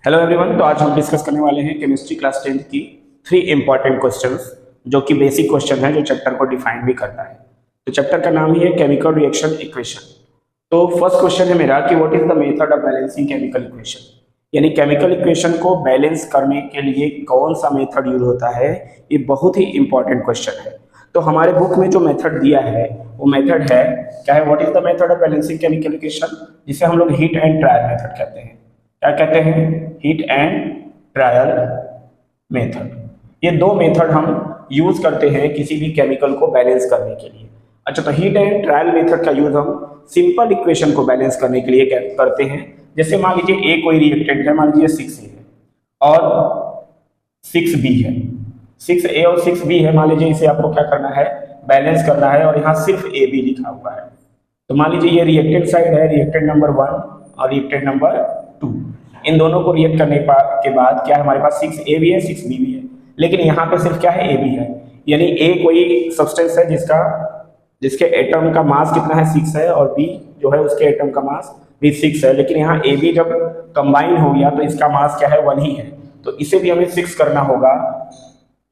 Hello everyone. तो आज हम डिस्कस करने वाले हैं केमिस्ट्री क्लास 10th की 3 इंपॉर्टेंट क्वेश्चंस जो कि बेसिक क्वेश्चन है जो चैप्टर को डिफाइन भी करता है। तो चैप्टर का नाम ही है केमिकल रिएक्शन इक्वेशन। तो फर्स्ट क्वेश्चन है मेरा कि what is the method of balancing chemical equation, यानी केमिकल इक्वेशन को बैलेंस करने के लिए कौन सा मेथड यूज होता है। ये बहुत ही इंपॉर्टेंट क्वेश्चन है। तो हमारे बुक में जो मेथड दिया है वो मेथड है क्या है, what is the method of balancing chemical equation, जिसे हम लोग हीट एंड ट्रायल मेथड कहते हैं। क्या कहते हैं? Heat and trial method. ये दो मेथड हम यूज करते हैं किसी भी केमिकल को बैलेंस करने के लिए। अच्छा, तो हीट एंड ट्रायल मेथड का यूज हम सिंपल इक्वेशन को बैलेंस करने के लिए करते हैं। जैसे मान लीजिए ए कोई रिएक्टेंट है, मान लीजिए 6A है और 6B है। 6A और 6B है, मान लीजिए इसे आपको क्या करना है, बैलेंस करना है, और यहाँ सिर्फ AB लिखा हुआ है। तो मान लीजिए ये रिएक्टेंट साइड है, रिएक्टेंट नंबर 1 और रिएक्टेंट नंबर 2। इन दोनों को रिएक्ट करने के बाद क्या है, हमारे पास 6A भी है 6B भी है, लेकिन यहाँ पे सिर्फ क्या है, AB है। यानी A कोई सब्सटेंस है जिसके एटम का मास कितना है, 6 है, और B जो है उसके एटम का मास भी 6 है। लेकिन यहाँ AB जब कंबाइन हो गया तो इसका मास क्या है, 1 ही है। तो इसे भी हमें 6 करना होगा,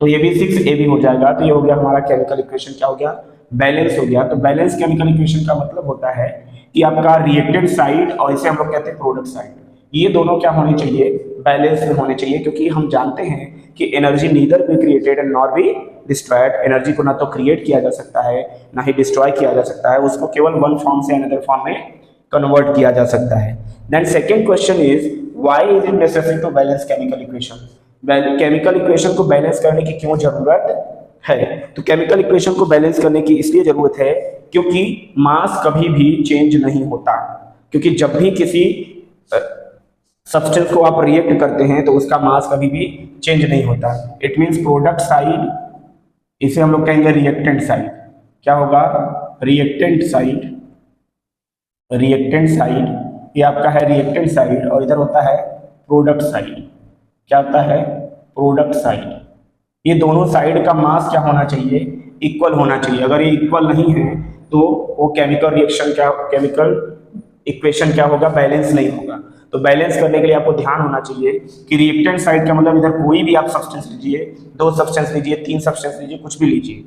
तो ये भी 6AB हो जाएगा। तो ये हो गया हमारा केमिकल इक्वेशन, क्या हो गया, बैलेंस हो गया। तो बैलेंस केमिकल इक्वेशन का मतलब होता है कि आपका रिएक्टेंट साइड और इसे हम लोग कहते हैं प्रोडक्ट साइड, ये दोनों क्या होने चाहिए, बैलेंस में होने चाहिए। क्योंकि हम जानते हैं कि energy neither be created and not be destroyed. Energy को ना तो क्रिएट किया जा सकता है ना ही डिस्ट्रॉय किया जा सकता है, उसको केवल वन फॉर्म से अनदर फॉर्म में कन्वर्ट किया जा सकता है। Then second question is why is it necessary to balance chemical equation. Chemical equation को बैलेंस करने की क्यों जरूरत है? तो केमिकल इक्वेशन को बैलेंस करने की इसलिए जरूरत है क्योंकि मास कभी भी चेंज नहीं होता। क्योंकि जब भी किसी सब्सटेंस को आप रिएक्ट करते हैं तो उसका मास कभी भी चेंज नहीं होता। इट मींस प्रोडक्ट साइड, इसे हम लोग कहेंगे रिएक्टेंट साइड। क्या होगा, रिएक्टेंट साइड। रिएक्टेंट साइड ये आपका है रिएक्टेंट साइड, और इधर होता है प्रोडक्ट साइड। क्या होता है, प्रोडक्ट साइड। ये दोनों साइड का मास क्या होना चाहिए, इक्वल होना चाहिए। अगर ये इक्वल नहीं है तो वो केमिकल रिएक्शन क्या, केमिकल इक्वेशन क्या होगा, बैलेंस नहीं होगा। तो बैलेंस करने के लिए आपको ध्यान होना चाहिए कि रिएक्टेंट साइड का मतलब इधर कोई भी आप सब्सटेंस लीजिए, 2 सब्सटेंस लीजिए, 3 सब्सटेंस लीजिए, कुछ भी लीजिए,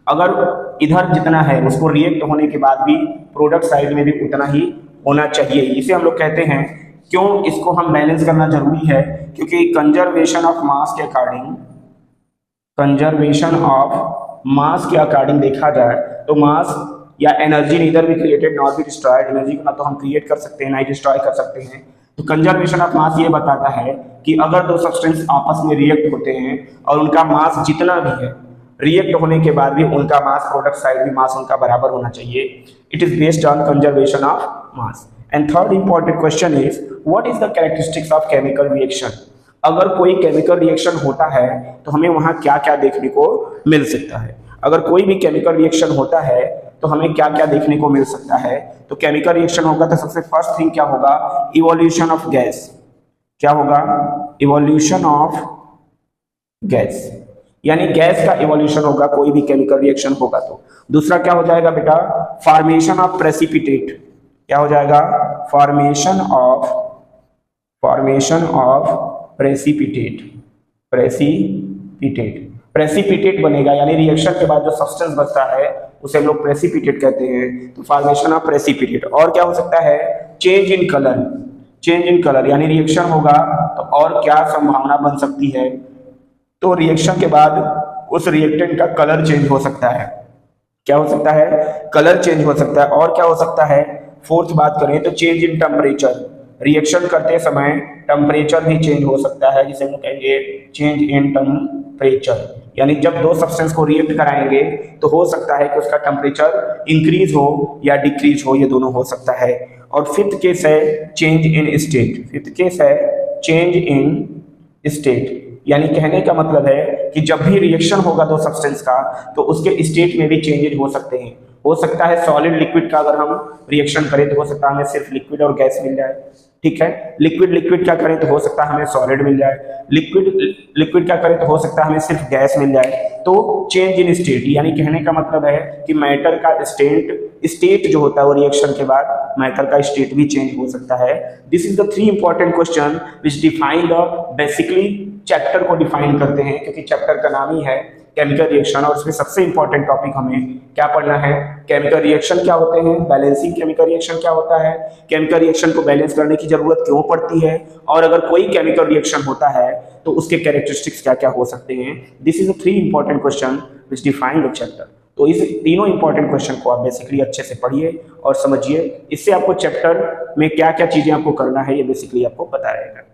अगर इधर जितना है उसको रिएक्ट होने के बाद भी प्रोडक्ट साइड में भी उतना ही होना चाहिए। इसे हम लोग कहते हैं, क्यों इसको हम बैलेंस करना जरूरी है, क्योंकि कंजर्वेशन ऑफ मास के अकॉर्डिंग, कंजर्वेशन ऑफ मास के अकॉर्डिंग देखा जाए तो मास या एनर्जी नीदर भी created not be destroyed. Energy को ना तो हम क्रिएट कर सकते हैं ना ही डिस्ट्रॉय कर सकते हैं। तो कंजर्वेशन ऑफ मास ये बताता है कि अगर 2 सब्सटेंस आपस में रिएक्ट होते हैं और उनका मास जितना भी है, रिएक्ट होने के बाद भी उनका मास, प्रोडक्ट साइड भी मास उनका बराबर होना चाहिए। It is based on conservation of mass. And third important question is what is the characteristics of chemical reaction. अगर कोई केमिकल रिएक्शन होता है तो हमें वहां क्या क्या देखने को मिल सकता है। अगर कोई भी केमिकल रिएक्शन होता है तो हमें क्या क्या देखने को मिल सकता है। तो केमिकल रिएक्शन होगा तो सबसे फर्स्ट थिंग क्या होगा, इवोल्यूशन ऑफ गैस। क्या होगा, इवोल्यूशन ऑफ गैस, यानी गैस का इवोल्यूशन होगा कोई भी केमिकल रिएक्शन होगा तो। दूसरा क्या हो जाएगा बेटा, फॉर्मेशन ऑफ प्रेसिपिटेट। क्या हो जाएगा, फॉर्मेशन ऑफ प्रेसिपिटेट। प्रेसिपिटेट बनेगा, यानी रिएक्शन के बाद जो सब्सटेंस बचता है उसे हम लोग प्रेसिपिटेट कहते हैं। तो फॉर्मेशन ऑफ प्रेसिपिटेट। और क्या हो सकता है, change in colour. Change in colour यानी रिएक्शन होगा तो और क्या संभावना बन सकती है, तो रिएक्शन के बाद उस रिएक्टेंट का कलर चेंज हो सकता है। क्या हो सकता है, कलर चेंज हो सकता है। और क्या हो सकता है, फोर्थ बात करें तो चेंज इन टेम्परेचर। रिएक्शन करते समय टेम्परेचर भी चेंज हो सकता है, जिसे हम कहेंगे चेंज इन टेम्परेचर। यानी जब 2 सब्सटेंस को रिएक्ट कराएंगे तो हो सकता है कि उसका टेम्परेचर इंक्रीज हो या डिक्रीज हो, ये दोनों हो सकता है। और फिफ्थ केस है change in state. Fifth case है चेंज इन स्टेट, यानी कहने का मतलब है कि जब भी रिएक्शन होगा 2 सब्सटेंस का तो उसके स्टेट में भी चेंजेस हो सकते हैं। हो सकता है सॉलिड लिक्विड का अगर हम रिएक्शन करें तो हो सकता है हमें सिर्फ लिक्विड और गैस मिल जाए, ठीक है। लिक्विड लिक्विड क्या करें तो हो सकता है हमें सॉलिड मिल जाए, लिक्विड लिक्विड क्या करें तो हो सकता है हमें सिर्फ गैस मिल जाए। तो चेंज इन स्टेट, यानी कहने का मतलब है कि मैटर का स्टेट जो होता है वो रिएक्शन के बाद मैटर का स्टेट भी चेंज हो सकता है। This is the 3 important question which define the basically chapter को डिफाइन करते हैं, क्योंकि चैप्टर का नाम ही है केमिकल रिएक्शन और उसमें सबसे इंपॉर्टेंट टॉपिक हमें क्या पढ़ना है, केमिकल रिएक्शन क्या होते हैं, बैलेंसिंग केमिकल रिएक्शन क्या होता है, केमिकल रिएक्शन को बैलेंस करने की जरूरत क्यों पड़ती है, और अगर कोई केमिकल रिएक्शन होता है तो उसके कैरेक्टरिस्टिक्स क्या क्या हो सकते हैं। This is the 3 important question which define the chapter. तो इस तीनों इंपॉर्टेंट क्वेश्चन को आप बेसिकली अच्छे से पढ़िए और समझिए, इससे आपको चैप्टर में क्या क्या चीजें आपको करना है ये बेसिकली आपको पता रहेगा।